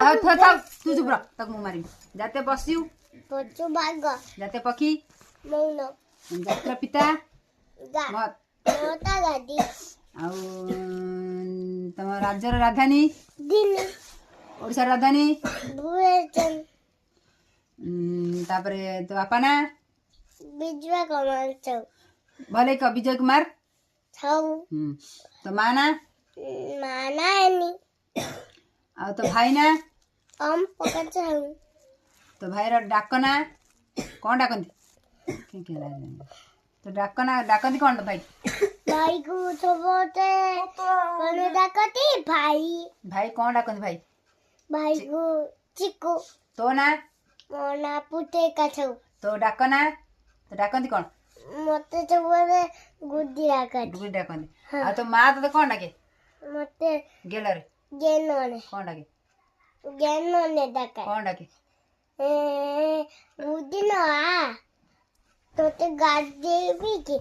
तू चुप रह तक मु मारी जाते बसिउ पचु बाग जाते पखी मौन जात्र पिता गा मत मोटा गाडी आउ तम राज्यर राजधानी दिन ओडिसा राजधानी भुवनेश्वर तापरे तो बापा ना बिजवा कमान छौ भले क विजय कुमार छौ तो माँ ना माना एनी आउ तो भाई ना हम पकड़ छौ तो भाई रा डाकना कौन डाकंती तो डाकंती कौन भाई भाई को सबोते कने डाकती भाई कौन डाकंती भाई को चिकू तो ना मोना पुटे का छौ तो डाकंती कौन मते सबोते गुड्डी डाकती गुडी डाकंती आ तो माँ तो कौन डाके मते गेलरे गेनोने कौन डाके डाका कौन डाके गुड्डी ना तोते गाड़ी भी की